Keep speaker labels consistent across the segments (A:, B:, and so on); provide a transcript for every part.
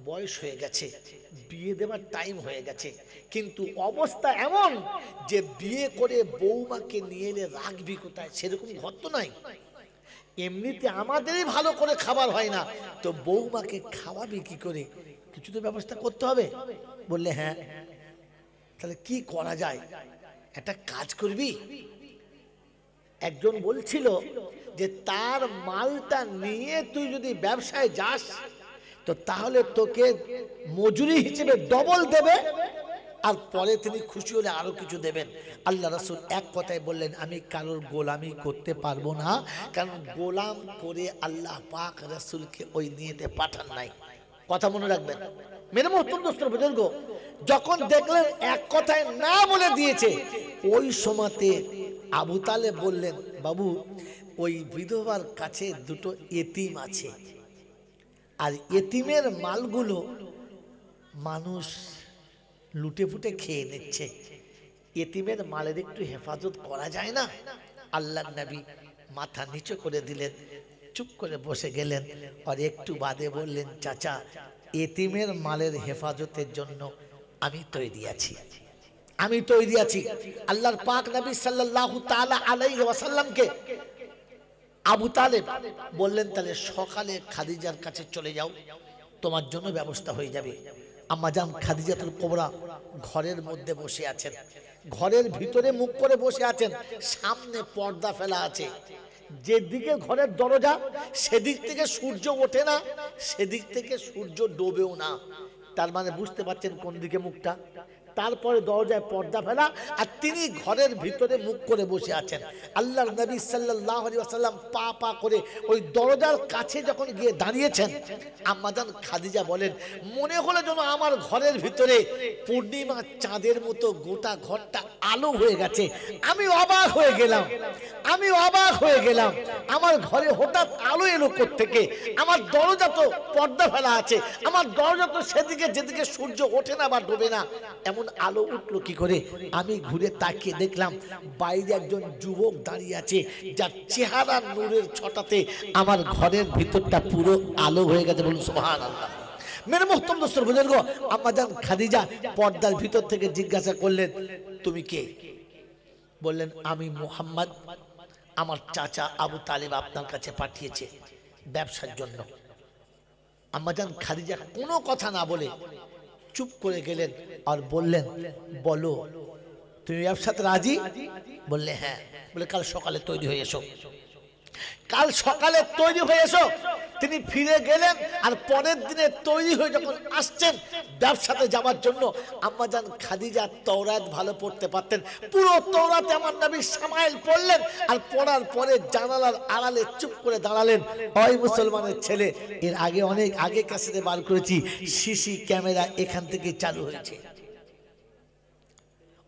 A: বয়স হয়ে গেছে, বিয়ে দেওয়ার টাইম হয়ে গেছে, কিন্তু অবস্থা এমন যে বিয়ে করে বৌমাকে নিয়ে এলে রাখবি কোথায়, সেরকম ঘর তো নাই। এমনিতে আমাদেরই ভালো করে খাবার হয় না, তো বৌমাকে খাওয়াবি কি করে, কিছু তো ব্যবস্থা করতে হবে। বললে হ্যাঁ। তাহলে কি করা যায়, একটা কাজ করবি। একজন বলছিল যে তার মালটা নিয়ে তুই যদি ব্যবসায় যাস তো তাহলে তোকে মজুরি হিসেবে ডবল দেবে, আর পরে তিনি খুশি হলে আরো কিছু দেবেন। আল্লাহ রাসূল এক কথায় বললেন, আমি কারোর গোলামি করতে পারবো না, কারণ গোলাম করে আল্লাহ পাক রাসূলকে ওই নিয়েতে পাঠান নাই। কথা মনে রাখবেন মেরে মোহতরম দোস্তর বুজুর্গ। যখন দেখলেন এক কথায় না বলে দিয়েছে, ওই সময়তে আবু তালেব বললেন, বাবু ওই বিধবার কাছে দুটো এতিম আছে, আর এতিমের মালগুলো মানুষ লুটে ফুটে খেয়ে নিচ্ছে, এতিমের মালের একটু হেফাজত করা যায় না? আল্লাহর নবী মাথা নিচু করে দিলেন, চুপ করে বসে গেলেন, আর একটু বাদে বললেন, চাচা এতিমের মালের হেফাজতের জন্য আমি তৈরি আছি, আমি তৈরি আছি। আল্লাহর পাক নবী সাল্লাল্লাহু তাআলা আলাইহি ওয়াসাল্লামকে আবু তালেব বললেন, তাহলে সকালে খাদিজার কাছে চলে যাও, তোমার জন্য ব্যবস্থা হয়ে যাবে। আম্মাজান খাদিজাতুল কুবরা ঘরের মধ্যে বসে আছেন, ঘরের ভিতরে মুখ করে বসে আছেন, সামনে পর্দা ফেলা আছে, যেদিকে ঘরের দরজা সেদিক থেকে সূর্য ওঠে না, সেদিক থেকে সূর্য ডোবেও না। তার মানে বুঝতে পারছেন কোন দিকে মুখটা। তারপরে দরজায় পর্দা ফেলা, আর তিনি ঘরের ভিতরে মুখ করে বসে আছেন। আল্লাহর নবী সাল্লাল্লাহু আলাইহি ওয়াসাল্লাম পা পা করে ওই দরজার কাছে যখন গিয়ে দাঁড়িয়েছেন, আম্মাজান খাদিজা বলেন, মনে হলো যেন আমার ঘরের ভিতরে পূর্ণিমা চাঁদের মতো গোটা ঘরটা আলো হয়ে গেছে। আমি অবাক হয়ে গেলাম, আমি অবাক হয়ে গেলাম, আমার ঘরে হঠাৎ আলো এলো কোত্থেকে? আমার দরজা তো পর্দা ফেলা আছে, আমার দরজা তো সেদিকে যেদিকে সূর্য ওঠে না বা ডোবে না, এমন আলো উঠলো কি করে? আমি ঘুরে তাকিয়ে দেখলাম বাইরে একজন যুবক দাঁড়িয়ে আছে, যার চেহারা নূরের ছটাতে আমার ঘরের ভিতরটা পুরো আলো হয়ে গেছে। বলুন সুবহানাল্লাহ। মেরে মোহতরম দোস্তর বুজুর্গ, আম্মাজান খাদিজা পর্দার ভিতর থেকে জিজ্ঞাসা করলেন, তুমি কে? বললেন, আমি মুহাম্মদ, আমার চাচা আবু তালেব আপনার কাছে পাঠিয়েছে ব্যবসার জন্য। আম্মাজান খাদিজা কোনো কথা না বলে চুপ করে গেলেন আর বললেন, বলো তুমি ব্যবসাতে রাজি? বললে হ্যাঁ। বলে কাল সকালে তৈরি হয়ে এসো, কাল সকালে তৈরি হয়ে এসো। তিনি ফিরে গেলেন, আর পরের দিনে তৈরি হয়ে যখন আসছেন ব্যবসাতে যাওয়ার জন্য, আম্মাজান খাদিজা তাওরাত ভালো পড়তে পারতেন, পুরো তাওরাতে আমার নবী শামাইল পড়লেন, আর পড়ার পরে জানালার আড়ালে চুপ করে দাঁড়ালেন। ওই মুসলমানের ছেলে, এর আগে অনেক আগে ক্যাসেটে বার করেছি, সিসি ক্যামেরা এখান থেকে চালু হয়েছে।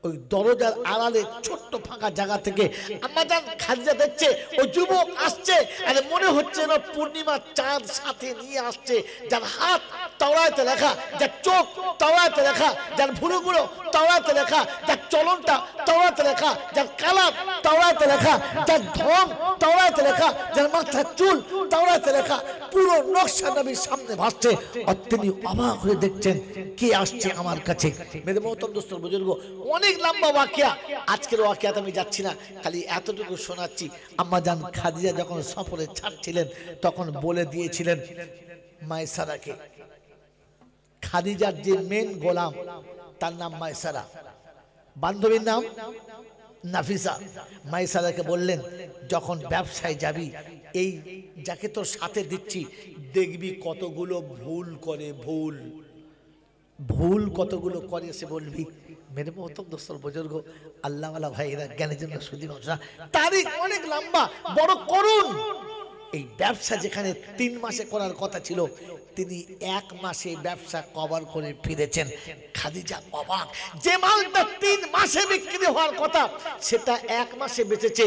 A: ওই দরজার আড়ালে ছোট্ট ফাঁকা জায়গা থেকে আম্মাজান খাদিজা দেখছে ওই যুবক আসছে, আরে মনে হচ্ছে না পূর্ণিমা চাঁদ সাথে নিয়ে আসছে, যার হাত তাওরাতে লেখা, যার চোখ তাওরাতে লেখা, যার ভুরুগুলো তাওরাতে লেখা, যার চলনটা তাওরাতে লেখা, যার কালাম তাওরাতে লেখা, যার ঢং তাওরাতে লেখা, যার মাথার চুল তাওরাতে লেখা, পুরো নকশা নবীর সামনে ভাসছে। আর তিনি অবাক হয়ে দেখছেন কে আসছে আমার কাছে। মেরে মোহতরম দোস্তর বুজুর্গ, অনেক লম্বা ওয়াকিয়া, আজকের ওয়াকিয়াতে আমি যাচ্ছি না, খালি এতটুকু শোনাচ্ছি। আম্মাজান খাদিজা যখন সফরে ছাড়ছিলেন তখন বলে দিয়েছিলেন মায়সারাকে, খাদিজার যে মেন গোলাম তার নাম মায়সারা, বান্ধবীর নাম নাফিসা। মায়সারাকে বললেন, যখন ব্যবসায় যাবি এই যাকে তোর সাথে দিচ্ছি দেখবি কতগুলো ভুল করে, ভুল ভুল কতগুলো করে সে বলবি। মেরে মোহতরম দোস্তর বুজুর্গ, আল্লাহওয়ালা ভাইরা, জ্ঞানের জন্য শুধু তারিখ অনেক লম্বা, বড় করুন। এই ব্যবসা যেখানে 3 মাসে করার কথা ছিল, তিনি 1 মাসে ব্যবসা কভার করে ফিরেছেন। খাদিজা অবাক, যে মালটা 3 মাসে বিক্রি হওয়ার কথা সেটা 1 মাসে বেচেছে।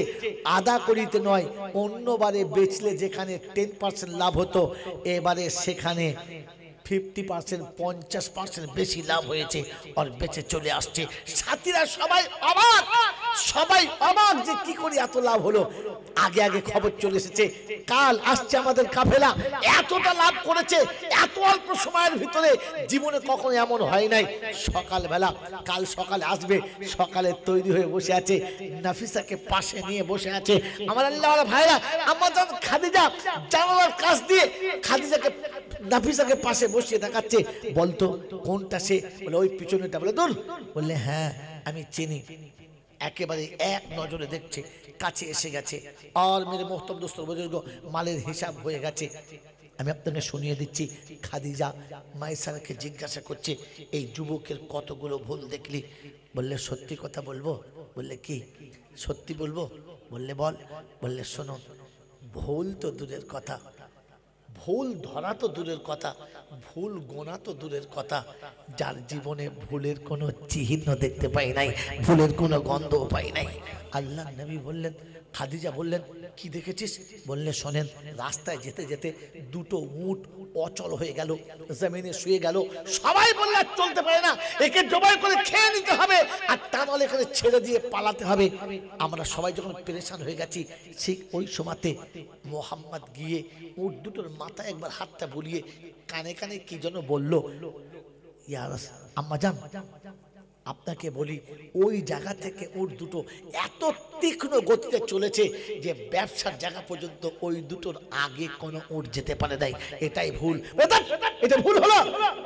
A: আদা করিতে নয়, অন্যবারে বেচলে যেখানে 10% লাভ হতো, এবারে সেখানে 50%, 50% বেশি লাভ হয়েছে, আর বেঁচে চলে আসছে। সাথীরা সবাই অবাক, সবাই অবাক যে কি করে এত লাভ হলো। আগে আগে খবর চলে এসেছে কাল আসছে আমাদের কাফেলা, এতটা লাভ করেছে এত অল্প সময়ের ভিতরে, জীবনে কখনো এমন হয় নাই। সকালবেলা কাল সকালে আসবে, সকালে তৈরি হয়ে বসে আছে, নাফিসাকে পাশে নিয়ে বসে আছে। আমার আল্লাহওয়ালা ভাইরা, আমার খাদিজা জানালার কাছ দিয়ে খাদিজাকে নাফিসাকে পাশে বসিয়ে দেখাচ্ছে, বলতো কোনটা সে? বলে ওই পিছনেটা। বলে দূর। বললে হ্যাঁ আমি চিনি। একেবারে এক নজরে দেখছে, কাছে এসে গেছে। আর মেরে মোহতরম দোস্ত বুজুর্গ, মালের হিসাব হয়ে গেছে। আমি আপনাকে শুনিয়ে দিচ্ছি। খাদিজা মাইসারাকে জিজ্ঞাসা করছে, এই যুবকের কতগুলো ভুল দেখলি? বললে সত্যি কথা বলবো? বললে কি সত্যি বলবো? বললে বল। বললে শোনো, ভুল তো দূরের কথা, ভুল ধরা তো দূরের কথা, ভুল গোনা তো দূরের কথা, যার জীবনে ভুলের কোনো চিহ্ন দেখতে পাই নাই, ভুলের কোনো গন্ধও পাই নাই। আল্লাহ নবী বললেন, খাদিজা বললেন কি দেখেছিস? বললে শোনেন, রাস্তায় যেতে যেতে দুটো উট অচল হয়ে গেল, জমিনে শুয়ে গেল। সবাই বললে চলতে পারে না, একে জবাই করে খেয়ে নিতে হবে, আর তা নাহলে এখানে ছেড়ে দিয়ে পালাতে হবে। আমরা সবাই যখন পেরেশান হয়ে গেছি, ঠিক ওই সময়তে মোহাম্মদ গিয়ে উট দুটোর মাথায় একবার হাতটা বুলিয়ে কানে কানে কি যেন বলল। ইয়া আম্মাজান, আপনাকে বলি, ওই জায়গা থেকে উট দুটো এত তীক্ষ্ণ গতিতে চলেছে যে ব্যবসার জায়গা পর্যন্ত ওই দুটোর আগে কোনো উট যেতে পারে নাই। এটাই ভুল। এটা ভুল হলো।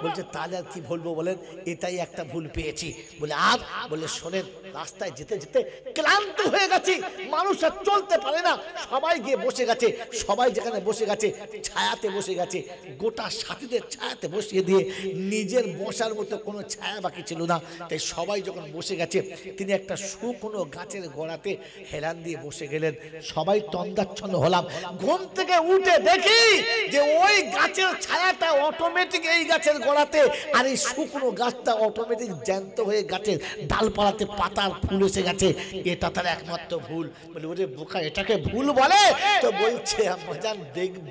A: বলছে তাহলে আর কি বলবো বলেন? এটাই একটা ভুল পেয়েছি। বলে আর? বলে শোনেন, রাস্তায় যেতে যেতে ক্লান্ত হয়ে গেছি, মানুষ আর চলতে পারে না, সবাই গিয়ে বসে গেছে। সবাই যেখানে বসে গেছে ছায়াতে বসে গেছে, গোটা সাথীদের ছায়াতে বসিয়ে দিয়ে নিজের বসার মতো কোনো ছায়া বাকি ছিল না। তাই সবাই যখন বসে গেছে, তিনি একটা শুকনো গাছের গোড়াতে হেলান দিয়ে বসে গেলেন। সবাই তন্দাচ্ছন্ন হলাম। ঘুম থেকে উঠে দেখি যে ওই গাছের ছায়াটা অটোমেটিক এই গাছের গোড়াতে, আর এই শুকনো গাছটা অটোমেটিক জ্যান্ত হয়ে গাছের ডালপালাতে পাতার ফুল এসে গেছে। এটা তার একমাত্র ভুল। বলে ওরে বোকা, এটাকে ভুল বলে? তো বলছে আম্মাজান,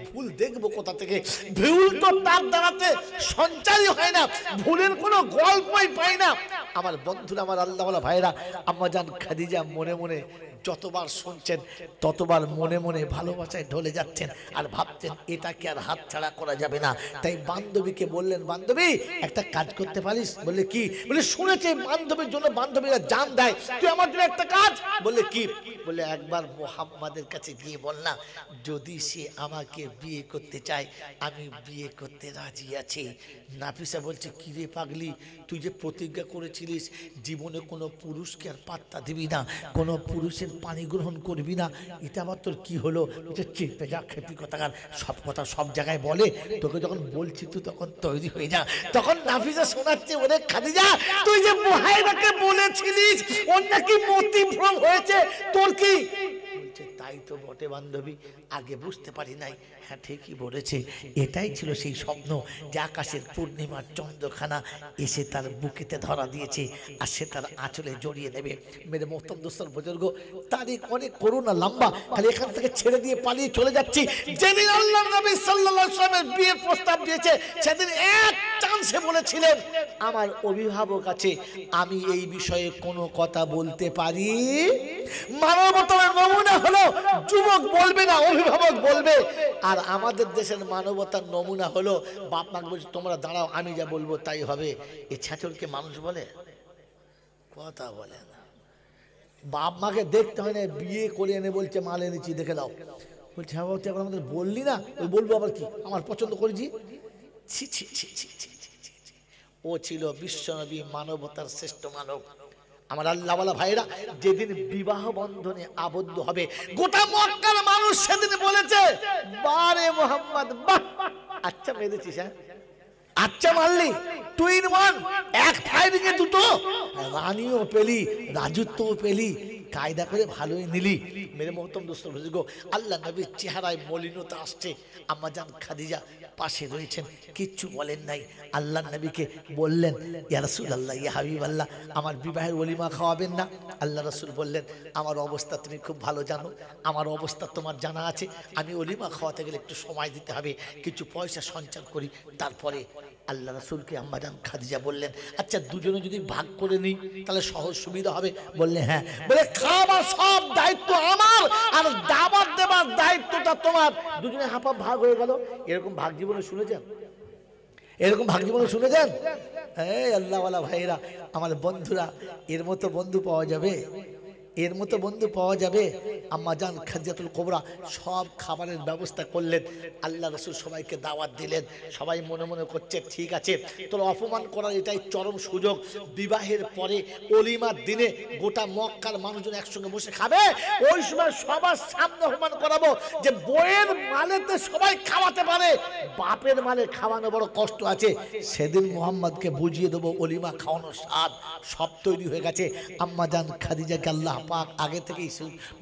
A: ভুল দেখবো কোথা থেকে? ভুল তো তার দ্বারাতে সঞ্চারই হয় না, ভুলের কোনো গল্পই পাই না। আমার বন্ধুরা, আমার আল্লাহওয়ালা ভাইরা, আম্মাজান খাদিজা মনে মনে যতবার শুনছেন ততবার মনে মনে ভালোবাসায় ঢলে যাচ্ছেন, আর ভাবছেন এটাকে আর হাত ছাড়া করা যাবে না। তাই বান্ধবীকে বললেন, বান্ধবী একটা কাজ করতে পারিস? বললে কি? বলে শুনেছে বান্ধবীর জন্য বান্ধবীরা জান দেয়, তুই আমার জন্য একটা কাজ। বললে কি? বলে একবার মোহাম্মদের কাছে গিয়ে বল না, যদি সে আমাকে বিয়ে করতে চায় আমি বিয়ে করতে রাজি আছি। নাফিসা বলছে, কি রে পাগলি, তুই যে প্রতিজ্ঞা করেছিলিস জীবনে কোনো পুরুষকে আর পাত্তা দিবি না, কোনো পুরুষের পানি গ্রহণ করবি না, এটা আবার তোর কি হলো? চেপে যা, খেপি কথাকার, সব কথা সব জায়গায় বলে, তোকে যখন বলছি তুই তখন তৈরি হয়ে যা। তখন নাফিসা শোনাচ্ছে, ওরে খাদিজা, তুই যে মুহাইরাকে বলেছিলিস ওর নাকি মতিভ্রম হয়েছে, তোর কি? তাই তো বটে বান্ধবী, আগে বুঝতে পারি নাই। হ্যাঁ ঠিকই বলেছে, এটাই ছিল সেই স্বপ্ন যে আকাশের পূর্ণিমার চন্দ্রখানা এসে তার বুকেতে ধরা দিয়েছে, আর সে তার আঁচলে জড়িয়ে নেবে। মেরে মোহতরম দোস্তর বুজুর্গ, তারিখ অনেক করুণা লম্বা, খালি এখান থেকে ছেড়ে দিয়ে পালিয়ে চলে যাচ্ছি। যেদিন আল্লাহর নবী সাল্লাল্লাহু আলাইহি ওয়াসাল্লামের বিয়ের প্রস্তাব দিয়েছে, সেদিন এক চান্সে বলেছিলেন, আমার অভিভাবক আছে, আমি এই বিষয়ে কোনো কথা বলতে পারি। মানবতার নমুনা হলো যুবক বলবে না, অভিভাবক বলবে। আর আমাদের দেশের মানবতার নমুনা হলো বাপ মাকে বলছে, তোমরা দাঁড়াও, আমি যা বলবো তাই হবে। এই ছাচলকে মানুষ বলে? কথা বলে না। বাপ মাকে দেখতে হয় না, বিয়ে করে এনে বলছে মাল এনেছি দেখে দাও। বলছে হ্যাঁ তুই এখন আমাদের বললি না, ওই বলবো আবার কি, আমার পছন্দ করেছি। ছি ছি ছি ছি ছি ছি। ও ছিল বিশ্বনবী, মানবতার শ্রেষ্ঠ মানব। আমার আল্লাহওয়ালা ভাইরা, যেদিন বিবাহ বন্ধনে আবদ্ধ হবে, গোটা মক্কার মানুষ সেদিন বলেছে, বারে মোহাম্মদ, বাহ আচ্ছা মেরেছিস, হ্যাঁ আচ্ছা মারলি, টু ইন ওয়ান, এক ফায়ারিংয়ে দুটো, রানীও পেলি, রাজত্বও পেলি, কায়দা করে ভালোই নিলি। মেরে মোহতরম দোস্ত বুজুর্গ, আল্লাহ নবীর চেহারায় মলিনতা আসছে। আম্মাজান খাদিজা পাশে রয়েছেন, কিচ্ছু বলেন নাই। আল্লাহ নবীকে বললেন, ইয়া রাসূলুল্লাহ, ইয়া হাবিবাল্লাহ, আমার বিবাহের ওলিমা খাওয়াবেন না? আল্লাহ রাসূল বললেন, আমার অবস্থা তুমি খুব ভালো জানো, আমার অবস্থা তোমার জানা আছে, আমি ওলিমা খাওয়াতে গেলে একটু সময় দিতে হবে, কিছু পয়সা সঞ্চয় করি, তারপরে আল্লাহ রাসূলকে আম্মাজান খাদিজা বললেন, আচ্ছা দুজনে যদি ভাগ করে নিই তাহলে সহজ সুবিধা হবে? বললে হ্যাঁ। বলে খাবার সব দায়িত্ব আমার আর দাওয়াত দেবার দায়িত্বটা তোমার, দুজনে হাফ হাফ ভাগ হয়ে গেল। এরকম ভাগ জীবনে শুনেছেন? এরকম ভাগ জীবনে শুনেছেন? এই আল্লাহওয়ালা ভাইরা, আমার বন্ধুরা, এর মতো বন্ধু পাওয়া যাবে? এর মতো বন্ধু পাওয়া যাবে? আম্মাজান খাদিজাতুল কুবরা সব খাবারের ব্যবস্থা করলেন। আল্লাহ রাসূল সবাইকে দাওয়াত দিলেন। সবাই মনে মনে করছে ঠিক আছে, তোর অপমান করার এটাই চরম সুযোগ। বিবাহের পরে অলিমার দিনে গোটা মক্কার মানুষজন একসঙ্গে বসে খাবে, ওই সময় সবার সামনে অপমান করাবো যে বইয়ের মালেতে সবাই খাওয়াতে পারে, বাপের মালে খাওয়ানো বড় কষ্ট আছে। সেদিন মুহাম্মদকে বুঝিয়ে দেবো অলিমা খাওয়ানোর স্বাদ। সব তৈরি হয়ে গেছে। আম্মাজান খাদিজাকে আল্লাহ পাক আগে থেকেই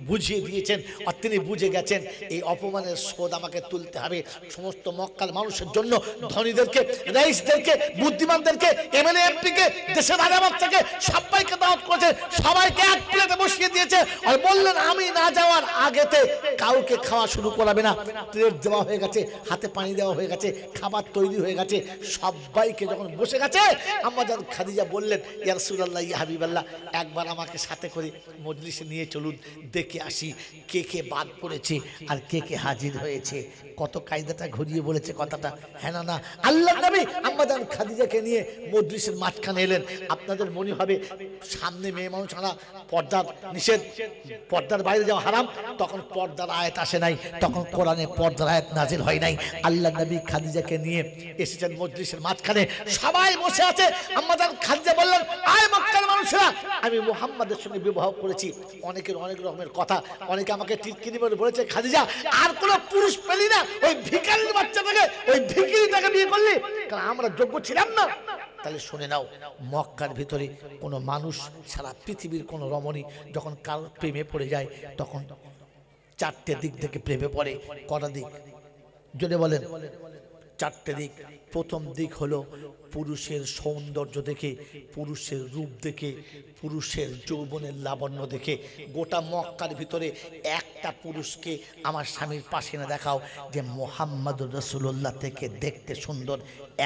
A: বুঝিয়ে দিয়েছেন, আর তিনি বুঝে গেছেন এই অপমানের শোধ আমাকে তুলতে হবে। সমস্ত মক্কার মানুষের জন্য, ধনীদেরকে, রাইসদেরকে, বুদ্ধিমানদেরকে, এমএলএ এমপিকে, দেশের আদালত থেকে সবাইকে দাওয়াত করেছে, সবাইকে এক প্লেটে বসিয়ে দিয়েছে। আর বললেন আমি না যাওয়ার আগেতে কাউকে খাওয়া শুরু করাবে না। প্লেট দেওয়া হয়ে গেছে, হাতে পানি দেওয়া হয়ে গেছে, খাবার তৈরি হয়ে গেছে। সবাইকে যখন বসে গেছে, আম্মাজান খাদিজা বললেন, ইয়া রাসূলুল্লাহ, ইয়া হাবিবাল্লাহ, একবার আমাকে সাথে করে মজলিসে নিয়ে চলুন, দেখে আসি কে কে বাদ পড়েছে আর কে কে হাজির হয়েছে। কত কায়দাটা ঘুরিয়ে বলেছে কথাটা, হ্যাঁ না? আল্লাহ নবী আম্মাজান খাদিজাকে নিয়ে মজলিসের মাঝখানে এলেন। আপনাদের মনে হবে সামনে মেয়ে মানুষ ছাড়া পর্দার নিষেধ, পর্দার বাইরে যাওয়া হারাম। তখন পর্দার আয়াত আসে নাই, তখন কোরআনে পর্দার আয়াত নাজিল হয় নাই। আল্লাহ নবী খাদিজাকে নিয়ে এসেছেন মজলিসের মাঝখানে, সবাই বসে আছে। আম্মাজান খাদিজা বললেন, আয় মক্কার মানুষরা, আমি মুহাম্মাদের সঙ্গে বিবাহ করেছি। অনেকের অনেক রকমের কথা, অনেকে আমাকে টিটকিরি বলে বলেছে, খাদিজা আর কোনো পুরুষ পেলি না, ওই ভিখারির বাচ্চাটাকে, ওই ভিখারিটাকে বিয়ে করলি, কারণ আমরা যোগ্য ছিলাম না। তাহলে শুনে নাও, মক্কার ভিতরে কোনো মানুষ, সারা পৃথিবীর কোনো রমণী যখন কারোর প্রেমে পড়ে যায়, তখন চারটে দিক থেকে প্রেমে পড়ে। কটা দিক? জোরে বলেন। চারটে দিক। প্রথম দিক হলো পুরুষের সৌন্দর্য দেখে, পুরুষের রূপ দেখে, পুরুষের যৌবনের লাবণ্য দেখে। গোটা মক্কার ভিতরে একটা পুরুষকে আমার স্বামীর পাশে না দেখাও যে মুহাম্মাদুর রাসূলুল্লাহ থেকে দেখতে সুন্দর,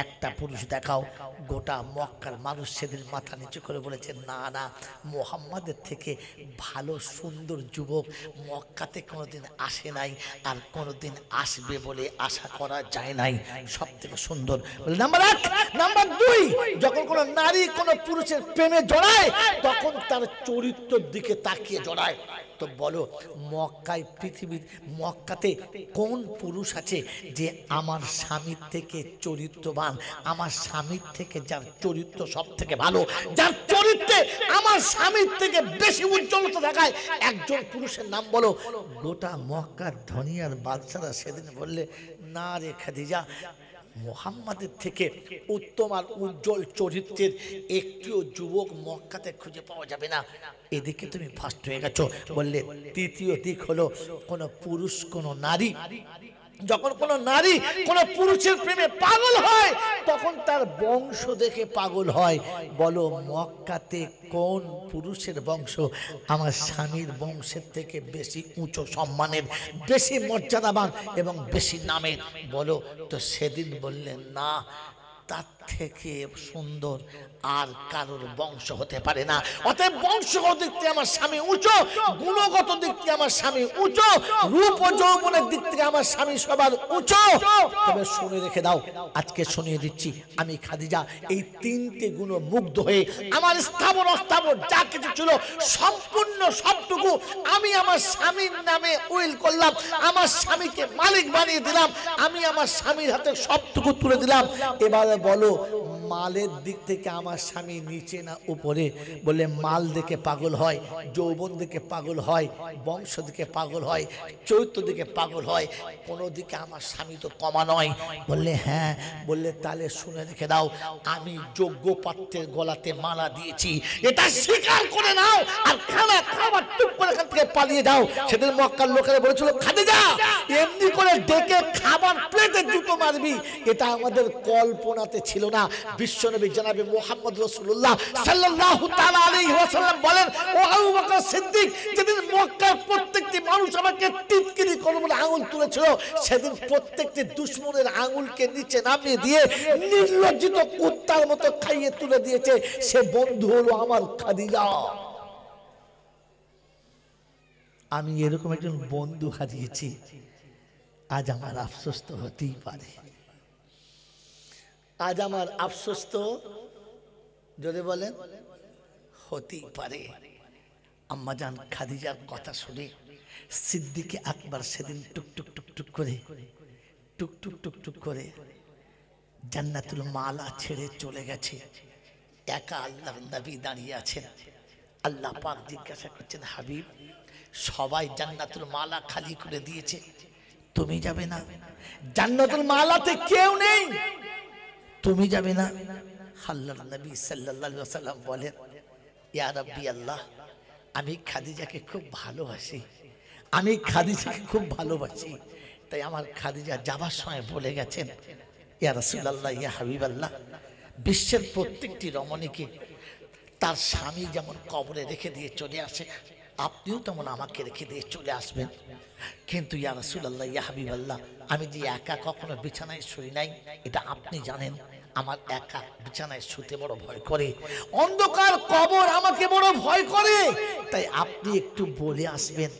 A: একটা পুরুষ দেখাও। গোটা মক্কার মানুষ সেদিন মাথা নিচু করে বলেছে, না না, মুহাম্মাদের থেকে ভালো সুন্দর যুবক মক্কাতে কোনোদিন আসে নাই, আর কোনোদিন আসবে বলে আশা করা যায় নাই। সব থেকে সুন্দর। নাম্বার এক। নাম্বার দুই, যখন কোনো নারী কোনো পুরুষের প্রেমে জড়ায়, তখন তার চরিত্রের দিকে তাকিয়ে জড়ায়। তো বলো, মক্কায়, পৃথিবীর মক্কাতে কোন পুরুষ আছে যে আমার স্বামীর থেকে চরিত্রবান, আমার স্বামীর থেকে যার চরিত্র সব থেকে ভালো, যার চরিত্রে আমার স্বামীর থেকে বেশি উজ্জ্বলতা দেখায়, একজন পুরুষের নাম বলো। গোটা মক্কার ধনী আর বাদশারা সেদিন বললে, না রে খাদিজা, মুহাম্মাদের থেকে উত্তম আর উজ্জ্বল চরিত্রের একটিও যুবক মক্কাতে খুঁজে পাওয়া যাবে না। এদিকে তুমি ফার্স্ট হয়ে গেছো। বললে তৃতীয় দিক হলো, কোন পুরুষ, কোন নারী, যখন কোন নারী কোন পুরুষের প্রেমে পাগল হয়, তখন তার বংশ দেখে পাগল হয়। বলো, মক্কাতে কোন পুরুষের বংশ আমার স্বামীর বংশের থেকে বেশি উঁচু সম্মানের, বেশি মর্যাদাবান এবং বেশি নামের? বলো। তো সেদিন বললেন, না, তার থেকে সুন্দর আর কারোর বংশ হতে পারে না। অতএব বংশগত দিক থেকে আমার স্বামী উঁচু, গুণগত দিক থেকে আমার স্বামী উঁচু, রূপ ও যৌবনের দিক থেকে আমার স্বামী সবার উঁচু। তবে শুনে রেখে দাও, আজকে শুনিয়ে দিচ্ছি, আমি খাদিজা এই তিনটে গুণ মুগ্ধ হয়ে আমার স্থাবর অস্থাবর যা কিছু ছিল সম্পূর্ণ সবটুকু আমি আমার স্বামীর নামে উইল করলাম, আমার স্বামীকে মালিক বানিয়ে দিলাম, আমি আমার স্বামীর হাতে সবটুকু তুলে দিলাম। এবারে বলো, মালের দিক থেকে আমার স্বামী নিচে না উপরে? বলে মাল দেখে পাগল হয়, যৌবন দেখে পাগল হয়, বংশ দিকে পাগল হয়, চরিত্র দিকে পাগল হয়, কোনো দিকে আমার স্বামী তো কমা নয়। বললে হ্যাঁ। বললে তাহলে শুনে রেখে দাও, আমি যোগ্য পাত্রের গলাতে মালা দিয়েছি, এটা স্বীকার করে নাও, আর খানা খাবার টুক করে এখান থেকে পালিয়ে যাও। সেদিন মক্কার লোকেরা বলেছিল, খাদিজা এমনি করে ডেকে খাবার প্লেটে জুতো মারবি, এটা আমাদের কল্পনাতে ছিল না। বিশ্বনবী জনাবে মুহাম্মদ রাসূলুল্লাহ সাল্লাল্লাহু তাআলা আলাইহি ওয়াসাল্লাম বলেন, ও আবু বকর সিদ্দিক, যেদিন মক্কার প্রত্যেকটি মানুষ আমাকে টিটকিরি করে বলে আঙুল তুলেছিল, সেদিন প্রত্যেকটি দুশমনের আঙুলকে নিচে নামিয়ে দিয়ে নির্লজ্জিত কুত্তার মতো খাইয়ে তুলে দিয়েছে। সে বন্ধু হলো আমার খাদিজা। আমি এরকম একজন বন্ধু হারিয়েছি, আজ আমার আফসোস তো হতেই পারে। আজ আমার আফসোস তো যদি বলেন হতেই পারে। আম্মাজান খাদিজার কথা শুনে সিদ্দিকে আকবর সেদিন টুকটুক টুকটুক করে টুকটুক টুকটুক করে জান্নাতুল মালা ছেড়ে চলে গেছে। একা আল্লাহর নবী দাঁড়িয়ে আছেন। আল্লাহ পাক জিজ্ঞাসা করছেন, হাবিব, সবাই জান্নাতুল মালা খালি করে দিয়েছে, তুমি যাবে না? জান্নাতুল মালাতে কেউ নেই, তুমি যাবে না? আল্লাহর নবী সাল্লাল্লাহু আলাইহি ওয়াসাল্লাম বলেন, ইয়া রাব্বি আল্লাহ, আমি খাদিজাকে খুব ভালোবাসি, আমি খাদিজাকে খুব ভালোবাসি, তাই আমার খাদিজা যাবার সময় বলে গেছেন, ইয়া রাসূলুল্লাহ, ইয়া হাবিবাল্লাহ, বিশ্বের প্রত্যেকটি রমণীকে তার স্বামী যেমন কবরে রেখে দিয়ে চলে আসে, আপনিও তেমন আমাকে রেখে দিয়ে চলে আসবেন। কিন্তু ইয়া রাসূলুল্লাহ, ইয়া হাবিবাল্লাহ, আমি যে একা কখনো বিছানায় শুই নাই, এটা আপনি জানেন। আমার একা বিছানায় শুতে বড় ভয় করে, অন্ধকার কবর আমাকে বড় ভয় করে, তাই আপনি একটু বলে আসবেন,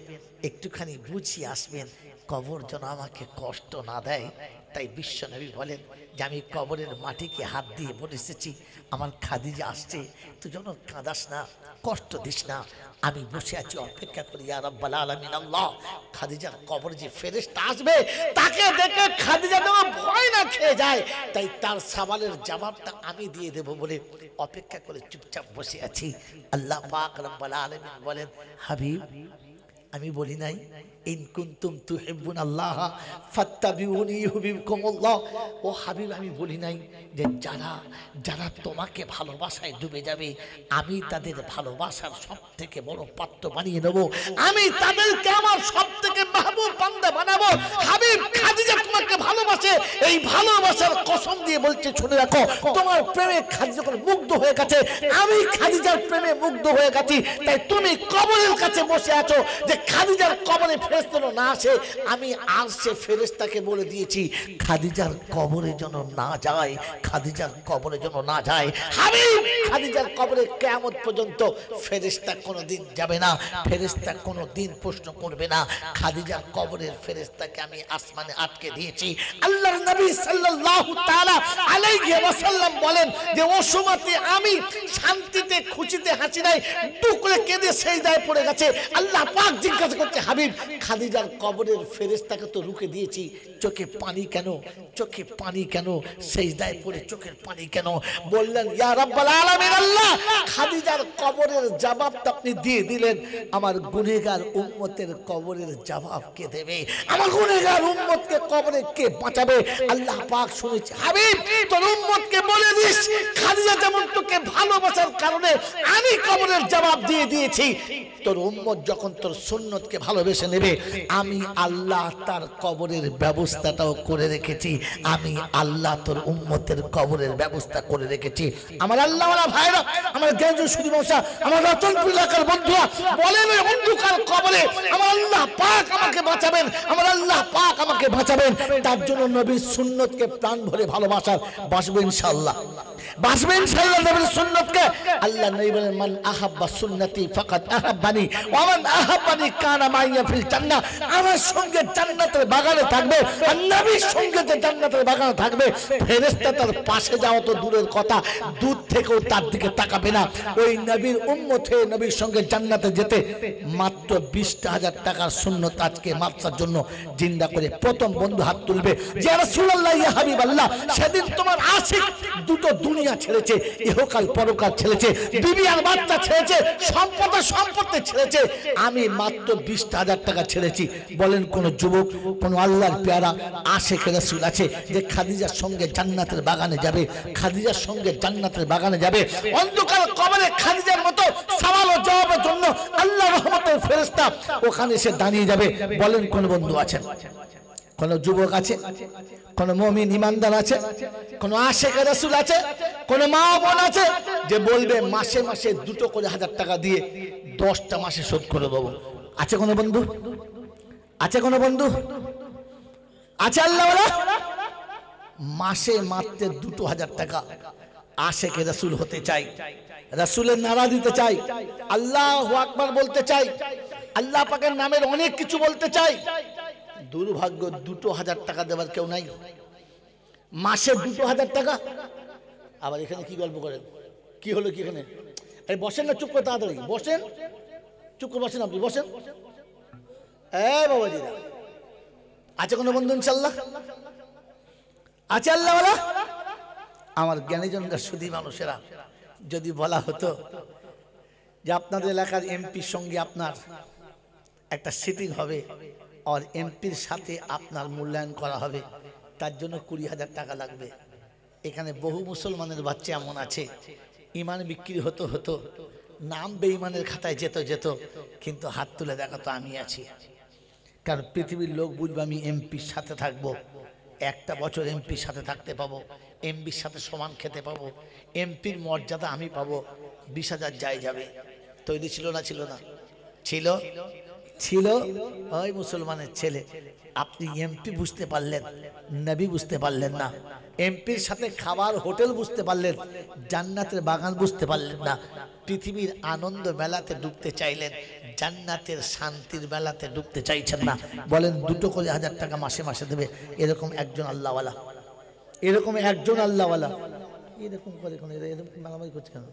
A: একটুখানি বুঝিয়ে আসবেন, কবর যেন আমাকে কষ্ট না দেয়। তাই বিশ্বনবী বলেন যে আমি কবরের মাটিকে হাত দিয়ে বলে এসেছি, আমার খাদিজা আসছে, তুই যেন কাঁদাস না, কষ্ট দিস না, আমি বসে আছি অপেক্ষা করি। ইয়া রাব্বাল আলামিন আল্লাহ, খাদিজার কবরে যে ফেরেশতা আসবে তাকে দেখে খাদিজা যেন ভয় না খেয়ে যায়, তাই তার সওয়ালের জবাবটা আমি দিয়ে দেব বলে অপেক্ষা করে চুপচাপ বসে আছি। আল্লাহ পাক রাব্বাল আলামিন বলেন, হাবিব, আমি বলি নাই ইন কুনতুম তুহিব্বুনাল্লাহ ফাত্তাবিউনি ইউহিব্বুকুমুল্লাহ? ও হাবিব, আমি বলি নাই যে যারা যারা তোমাকে ভালোবাসায় ডুবে যাবে, আমি তাদের ভালোবাসার সবথেকে বড় পাত্র বানিয়ে নেব, আমি তাদেরকে আমার সবথেকে মাহবুব বান্দা বানাবো। হাবিব, খাদিজা তোমাকে ভালোবাসে, এই ভালোবাসার কসম দিয়ে বলছে, শুনে রাখো, তোমার প্রেমে খাদিজা মুগ্ধ হয়ে গেছে, আমি খাদিজার প্রেমে মুগ্ধ হয়ে গেছি, তাই তুমি কবরের কাছে বসে আছো যে খাদিজার কবরে ফেরেশতা না আসে, আমি আরশে ফেরেশতাকে বলে দিয়েছি খাদিজার কবরে যেন না যায়, খাদিজার কবরে যেন না যায়। হাবিব, খাদিজার কবরে কিয়ামত পর্যন্ত ফেরেশতা কোনোদিন যাবে না, ফেরেশতা কোনোদিন প্রশ্ন করবে না। খাদিজার কবরের ফেরেশতাকে আমি আসমানে আটকে দিয়েছি। আল্লাহর নবী সাল্লাল্লাহু তাআলা আলাইহি ওয়াসাল্লাম বলেন যে ও সময়তে আমি শান্তিতে খুশিতে হাসি নাই, টুকরে কেঁদে সেজদায় পড়ে গেছে। আল্লাহ পাক জিজ্ঞাসা করছে, হাবিব, খাদিজার কবরের ফেরেশতাকে তো রুখে দিয়েছি, চোখে পানি কেন? চোখে পানি কেন? সেজদায় পড়ে চোখের পানি কেন? বললেন, ইয়া রাব্বাল আলামিন আল্লাহ, খাদিজার কবরের জবাবটা আপনি দিয়ে দিলেন, আমার গুনাহগার উম্মতের কবরের জবাব কে দেবে? আমার গুনাহগার উম্মতকে কবরে কে বাঁচাবে? আল্লাহ পাক শুনেছে, হাবিব, তোর উম্মতকে বলে দিস, খাদিজা যেমন তোকে ভালোবাসার কারণে আমি কবরের জবাব দিয়ে দিয়েছি, তোর উম্মত যখন তোর সুন্নতকে ভালোবেসে নেবে, আমি আল্লাহ তার কবরের ব্যবস্থাটাও করে রেখেছি, আমি আল্লাহ তোর উম্মতের কবরের ব্যবস্থা করে রেখেছি। আমার আল্লাহওয়ালা ভাইরা, আমার জ্ঞানজন সুদী মশা, আমার রতনপুর এলাকার বন্ধুরা বলেন, ওই অন্ধকার কবরে আমার আল্লাহ পাক আমাকে বাঁচাবেন, আমার আল্লাহ পাক আমাকে বাঁচাবেন। তার জন্য নবীর সুন্নতকে প্রাণ ভরে ভালোবাসার বাসবেন ইনশাআল্লাহ, বাসবেন ইনশাআল্লাহ নবীর সুন্নতকে। আল্লাহ নবী বলেন, মান আহাব্বা সুন্নতি ফাকাদ আহাব্বানি ওয়া মান আহাব্বানি কানা মাইয়া ফিল জান্নাহ। আমার সঙ্গে জান্নাতের বাগানে থাকবে, আর নবীর সঙ্গে যে জান্নাতের বাগানে থাকবে, ফেরেশতা তার পাশে যাওয়া তো দূরের কথা, দূর থেকেও তার দিকে তাকাবে না। ওই নবীর উম্মত হয়ে নবীর সঙ্গে জান্নাতে যেতে মাত্র 20,000 টাকার সুন্নত আজকে মাপসার জন্য জিন্দা করে প্রথম বন্ধু হাত তুলবে, যে রাসূলুল্লাহ, ইয়া হাবিবাল্লাহ, সেদিন তোমার আশিক দুটো দুনিয়া ছেড়েছে, ইহকাল পরকাল ছেড়েছে, বিবি আর বাচ্চা ছেড়েছে, সম্পত্তি ছেড়েছে, আমি মাত্র 20,000 টাকা ছেড়েছি। বলেন, কোন যুবক, কোন আল্লাহর পেয়ারা আশিক রাসূল আছে যে খাদিজার সঙ্গে জান্নাতের বাগানে যাবে? খাদিজার সঙ্গে জান্নাতের বাগানে যাবে, অন্ধকার কবরে খাদিজার মতো সওয়াল ও জবাবের জন্য আল্লাহর রহমতের ফেরেশতা ওখানে এসে দাঁড়িয়ে যাবে। বলেন, কোন বন্ধু আছেন? কোন যুবক আছে? কোন মুমিন ইমানদার আছে? কোন আশিক রাসূল আছে? কোন মা বোন আছে যে বলবে মাসে মাসে 2 করে 1000 টাকা দিয়ে 10টা মাসে শোধ করে দেবো? আছে কোনো বন্ধু? আছে কোনো বন্ধু? আছে আল্লাহওয়ালা? মাসে মাত্র 2000 টাকা আশেকে রাসূল হতে চাই, রাসূলের নারা দিতে চাই, আল্লাহু আকবার বলতে চাই, আল্লাহ পাকের নামের অনেক কিছু বলতে চাই। দুর্ভাগ্য 2000 টাকা দেওয়ার কেউ নাই। মাসে 2000 টাকা। আবার এখানে কি গল্প করেন? কি হলো কি এখানে? এই বসেন না, চুপ করে তাড়াতাড়ি বসেন, চুপ করে বসেন, আপনি বসেন। বাবাজিরা, আছে কোনো বন্ধু ইনশাল্লাহ? আছে আল্লাহওয়ালা? আমার জ্ঞানীজনরা সুধী মানুষেরা, যদি বলা হতো যে আপনাদের এলাকার এমপির সঙ্গে আপনার একটা সিটিং হবে আর এমপির সাথে আপনার মূল্যায়ন করা হবে, তার জন্য 20,000 টাকা লাগবে। এখানে বহু মুসলমানের বাচ্চা এমন আছে, ইমান বিক্রি হতো হতো, নাম বেঈমানের খাতায় যেত যেত, কিন্তু হাত তুলে দেখাতো আমি আছি। কারণ পৃথিবীর লোক বুঝবে আমি এমপির সাথে থাকবো, 1টা বছর এমপির সাথে থাকতে পাবো, এমপির সাথে সমান খেতে পাবো, এমপির মর্যাদা আমি পাবো। 20,000 যাই যাবে। তৈরি ছিল না? ছিল না? ছিল ছিল। ওই মুসলমানের ছেলে, আপনি এমপি বুঝতে পারলেন, নবী বুঝতে পারলেন না। এমপির সাথে খাবার হোটেল বুঝতে পারলেন, জান্নাতের বাগান বুঝতে পারলেন না। পৃথিবীর আনন্দ মেলাতে ঢুকতে চাইলেন, জান্নাতের শান্তির মেলাতে ঢুকতে চাইছেন না। বলেন 2 করে 1000 টাকা মাসে মাসে দেবে, এরকম একজন আল্লাহওয়ালা, এরকম একজন আল্লাহওয়ালা এরকম করে কোন এরকম মারামারি করছে কেন?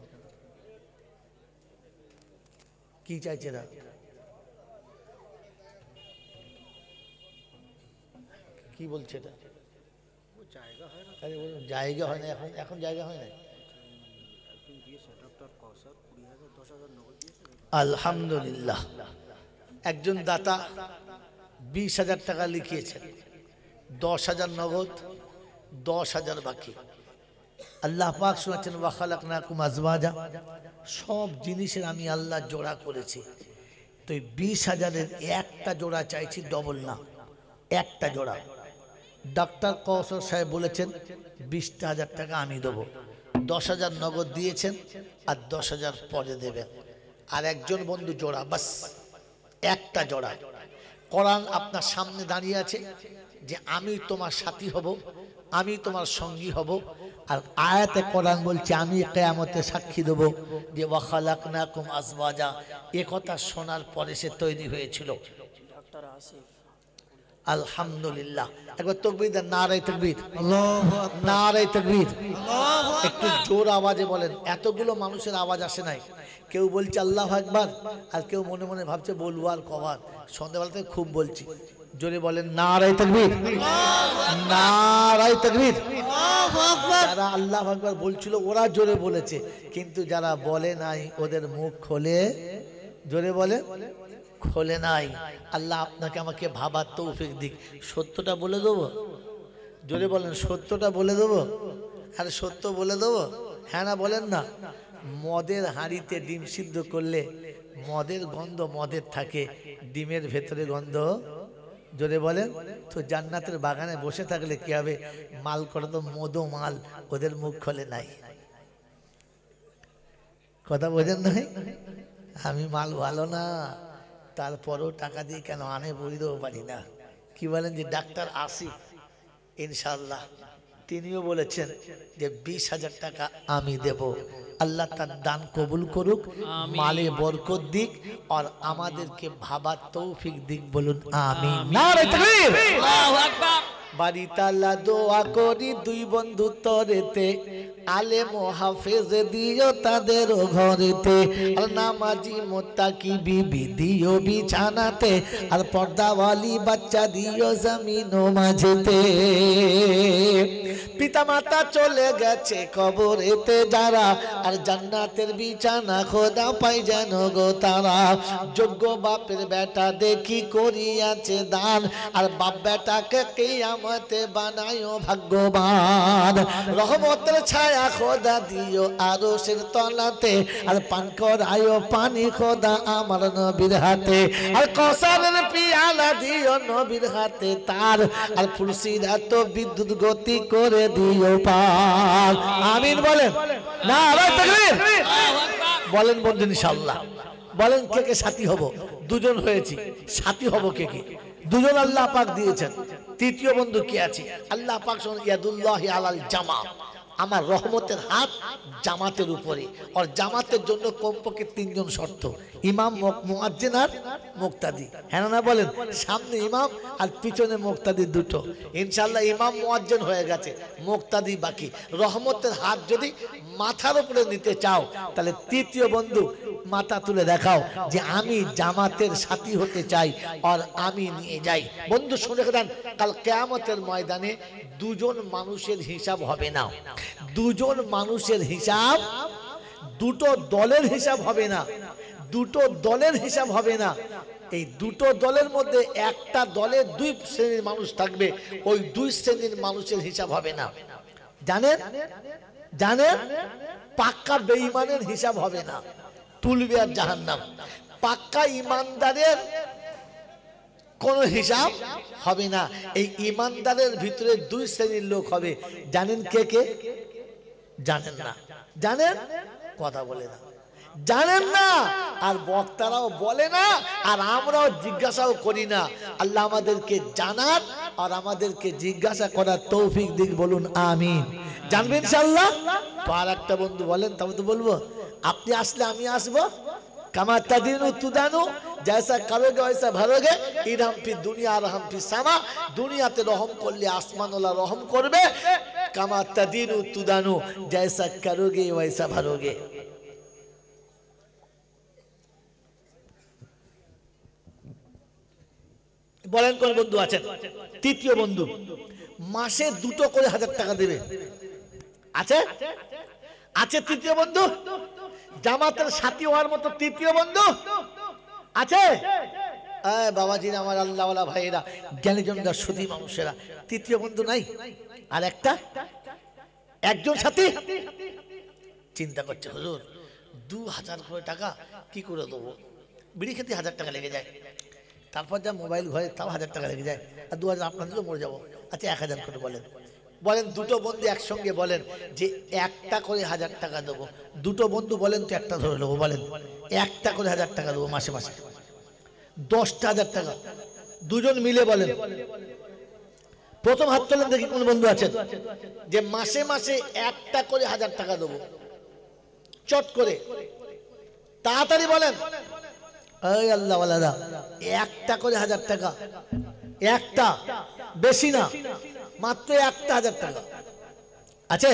A: কি চাইছে এরা? কি বলছে এটা? জায়গা হয় না এখন, এখন জায়গা হয় না। আলহামদুলিল্লাহ, একজন দাতা 20,000 টাকা লিখিয়েছেন, 10,000 নগদ, 10,000 বাকি। আল্লাহ পাক শুনেছেন ওয়া খালাকনাকুম আজওয়াজা, সব জিনিসের আমি আল্লাহ জোড়া করেছি। তো 20,000-এর একটা জোড়া চাইছি, ডবল না, একটা জোড়া। ডাক্তার কৌশল সাহেব বলেছেন 20,000 টাকা আমি দেবো, 10,000 নগদ দিয়েছেন আর 10,000 পরে দেবেন। আর একজন বন্ধু জোড়া, বাস একটা জোড়া। কোরআন আপনার সামনে দাঁড়িয়ে আছে যে আমি তোমার সাথী হব, আমি তোমার সঙ্গী হব। আর আয়াতে কোরআন বলছে আমি কিয়ামতে সাক্ষী দেব যে ওয়া খালাকনাকুম আজওয়াজা। এ কথা শোনার পরে সে তৈরি হয়েছিল। আলহামদুলিল্লাহ, একবার তাকবীর দেন, নারে তাকবীর, আল্লাহু আকবার, নারে তাকবীর, আল্লাহু আকবার। একটু জোর আওয়াজে বলেন, এতগুলো মানুষের আওয়াজ আসে নাই। কেউ বলছে আল্লাহু আকবার, আর কেউ মনে মনে ভাবছে বলবো আর কবার, সন্ধ্যাবেলা থেকে খুব বলছি। জোরে বলেন নারে তাকবীর, নারে তাকবীর, আল্লাহু আকবার। যারা আল্লাহু আকবার বলছিল ওরা জোরে বলেছে, কিন্তু যারা বলে নাই ওদের মুখ খোলে, জোরে বলে, খোলে নাই। আল্লাহ আপনাকে আমাকে ভাবার তৌফিক দিক। সত্যটা বলে দেবো? জোরে বলেন, সত্যটা বলে দেবো? আরে সত্য বলে দেবো? হ্যাঁ না বলেন না? মদের হাঁড়িতে ডিম সিদ্ধ করলে মদের গন্ধ মদের থাকে, ডিমের ভেতরে গন্ধ, জোরে বলেন। তো জান্নাতের বাগানে বসে থাকলে কি হবে? মাল করে তো মদো মাল, ওদের মুখ খোলে নাই। কথা বোঝেন নাই? আমি মাল ভালো না, তারপরেও টাকা দিয়ে কেন আনে বলতেও পারি না। কি বলেন যে ডাক্তার আসিফ ইনশাআল্লাহ তিনিও বলেছেন যে 20,000 টাকা আমি দেব। আল্লাহ তার দান কবুল করুক, মালে বরকত দিক, আর আমাদেরকে ভাবার তৌফিক দিক। বলুন আমিন। নারে তাকবীর, আল্লাহু আকবার। বাড়ি তালা দোয়া করি দুই বন্ধু তরেতে, আলেম ও হাফেজ দিও তাদের ঘরেতে, আর নামাজি মুত্তাকি বিবি দিও বিছানাতে, আর পর্দাওয়ালি বাচ্চা দিও জমিন ও মাঝেতে। পিতা মাতা চলে গেছে কবরেতে যারা, আর জান্নাতের বিছানা খোদা পাই যেন গো তারা। যোগ্য বাপের বেটা দেখি করিয়াছে দান, আর বাপ বেটাকে কিয়ামত কিয়ামতে বানায়ো ভাগ্যবান। রহমতের ছায়া খোদা দিও আরশের তলাতে, আর পান করায়ো পানি খোদা আমার নবীর হাতে, আর কসারের পিয়ালা দিও নবীর হাতে তার, আর ফুলসিরাত বিদ্যুৎ গতি করে দিও পার। আমিন বলেন না আবার তাকবীর বলেন বন্ধু ইনশাআল্লাহ। বলেন কে কে সাথী হব? দুজন হয়েছি, সাথী হব কে কে? দুজন আল্লাহ পাক দিয়েছেন। তৃতীয় বন্ধু কে আছে? আল্লাহ পাক ইয়াদুল্লাহি আলাল জামা, আমার রহমতের হাত জামাতের উপরে। আর জামাতের জন্য কমপক্ষে তিনজন শর্ত, ইমাম, মুয়াজ্জিন আর মুক্তাদি। হ্যাঁ না বলেন? সামনে ইমাম আর পিছনে মুক্তাদি দুটো। ইনশাআল্লাহ ইমাম মুয়াজ্জিন হয়ে গেছে, মুক্তাদি বাকি। রহমতের হাত যদি মাথার উপরে নিতে চাও তাহলে তৃতীয় বন্ধু মাথা তুলে দেখাও যে আমি জামাতের সাথী হতে চাই, আর আমি নিয়ে যাই। বন্ধু শুনে দেন, কাল কিয়ামতের ময়দানে দুজন মানুষের হিসাব হবে না, দুজন মানুষের হিসাব, দুটো দলের হিসাব হবে না, দুটো দলের হিসাব হবে না। এই দুটো দলের মধ্যে একটা দলে দুই শ্রেণীর মানুষ থাকবে, ওই দুই শ্রেণীর মানুষের হিসাব হবে না। জানেন জানেন পাক্কা বেঈমানের হিসাব হবে না, তুলবে আর জাহান্নাম। পাক্কা ইমানদারের কোন হিসাব হবে না। এই ইমানদারের ভিতরে দুই শ্রেণীর লোক হবে। জানেন কে কে? জানেন না? জানেন? কথা বলে না, জানেন না, আর বক্তারাও বলে না, আর আমরাও জিজ্ঞাসাও করি না। আল্লাহ আমাদেরকে জানার আর আমাদেরকে জিজ্ঞাসা করার তৌফিক দিক, বলুন আমিন। জানবেন ইনশাআল্লাহ। তো আর একটা বন্ধু বলেন, তবে তো বলবো আপনি আসলে আমি আসবো। কামা তাদিনু তুদানু, जैसा करोगे वैसा भरोगे। इरहम फी दुनिया रहम फी सामा, दुनियाते रहम करले आसमानওয়ালা रहम করবে। কামা তাদিনু তুদানু, जैसा करोगे वैसा भरोगे। বলেন কোন বন্ধু আছেন? তৃতীয় বন্ধু মাসে দুটো করে 1000 টাকা দেবে। আছে? আছে তৃতীয় বন্ধু? জামাতের সাথী হওয়ার মতো তৃতীয় বন্ধু আছে? বাবাজিরা, আমার আল্লাহওয়ালা ভাইয়েরা, জ্ঞানীজনরা, সুধী মানুষেরা, তৃতীয় বন্ধু নাই? আর একটা, একজন সাথী চিন্তা করছে, হুজুর 2000 করে টাকা কি করে দেবো? বিড়ি খেতে 1000 টাকা লেগে যায়, তারপর যা মোবাইল ঘরে তাও 1000 টাকা লেগে যায়, আর 2000 আপনার দিলেও মরে যাবো। আচ্ছা 1000 করে বলেন। বলেন দুটো বন্ধু একসঙ্গে বলেন যে একটা করে 1000 টাকা দেবো। দুটো বন্ধু বলেন তো একটা ধরে নেবো, বলেন একটা করে 1000 টাকা দেবো মাসে মাসে, 10,000 টাকা। দুজন মিলে বলেন। প্রথম হাত তোলেন দেখি কোন বন্ধু আছেন যে মাসে মাসে একটা করে 1000 টাকা দেবো। চট করে তাড়াতাড়ি বলেন। এই আল্লাহওয়ালারা, একটা করে 1000 টাকা, একটা, বেশি না, মাত্র একটা 1000 টাকা আছে?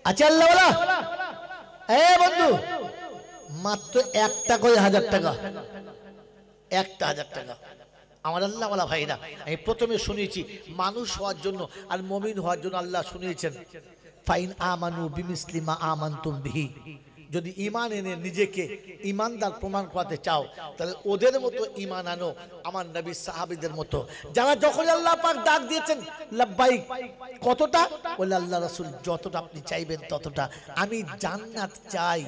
A: আছে আল্লাহওয়ালা? বন্ধু মাত্র একটা করে 1000 টাকা, একটা 1000 টাকা। আমার আল্লাহওয়ালা ভাইরা, আমি প্রথমে শুনেছি মানুষ হওয়ার জন্য আর মুমিন হওয়ার জন্য আল্লাহ শুনিয়েছেন ফাইন আমানু বিমিসলি মা আমানতুম বিহি। যদি ঈমান এনে নিজেকে ঈমানদার প্রমাণ করাতে চাও তাহলে ওদের মতো ঈমান আনো, আমার নবী সাহাবীদের মতো, যারা যখন আল্লাহ পাক ডাক দিয়েছেন লাব্বাইক, কতটা? বলে আল্লাহ রাসূল যতটা আপনি চাইবেন ততটা। আমি জান্নাত চাই,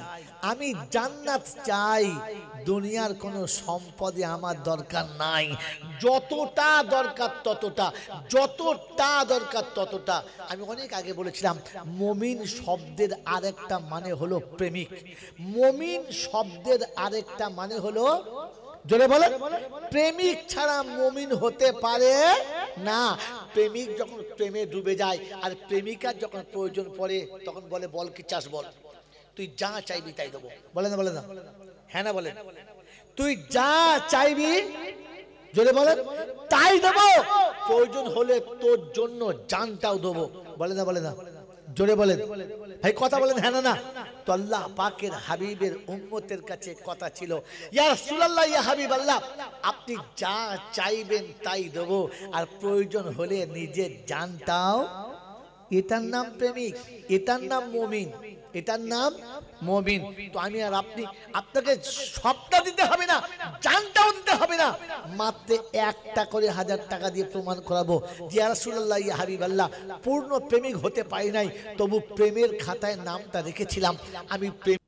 A: আমি জান্নাত চাই, দুনিয়ার কোনো সম্পদে আমার দরকার নাই, যতটা দরকার ততটা, যতটা দরকার ততটা। আমি অনেক আগে বলেছিলাম মুমিন শব্দের আরেকটা মানে হলো প্রেমিক। মুমিন শব্দের আরেকটা মানে হলো, জোরে বলেন, প্রেমিক ছাড়া মুমিন হতে পারে না। প্রেমিক যখন প্রেমে ডুবে যায় আর প্রেমিকার যখন প্রয়োজন পড়ে তখন বলে বল কি চাস বল, তুই যা চাইবি তাই দেবো। বলে না? বলে না? হ্যাঁ না বলেন? তুই যা চাইবি, জোরে বলেন, তাই দেবো, প্রয়োজন হলে তোর জন্য জানটাও দেবো। বলে না? বলে না? জোরে বলেন ভাই, কথা বলেন হ্যাঁ না? তো আল্লাহ পাকের হাবিবের উম্মতের কাছে কথা ছিল, ইয়া রাসূলুল্লাহ, ইয়া হাবিবাল্লাহ, আপনি যা চাইবেন তাই দেব, আর প্রয়োজন হলে নিজের জানটাও। এটার নাম প্রেমিক, এটার নাম মুমিন, এটার নাম মুমিন। তো আমি আর আপনি, আপনাকে সবটা দিতে হবে না, জানটাও দিতে হবে না, মাত্র একটা করে 1000 টাকা দিয়ে প্রমাণ করাবো যে ইয়া রাসূলুল্লাহ ইয়া হাবিবাল্লাহ পূর্ণ প্রেমিক হতে পারি নাই, তবু প্রেমের খাতায় নামটা রেখেছিলাম। আমি প্রেম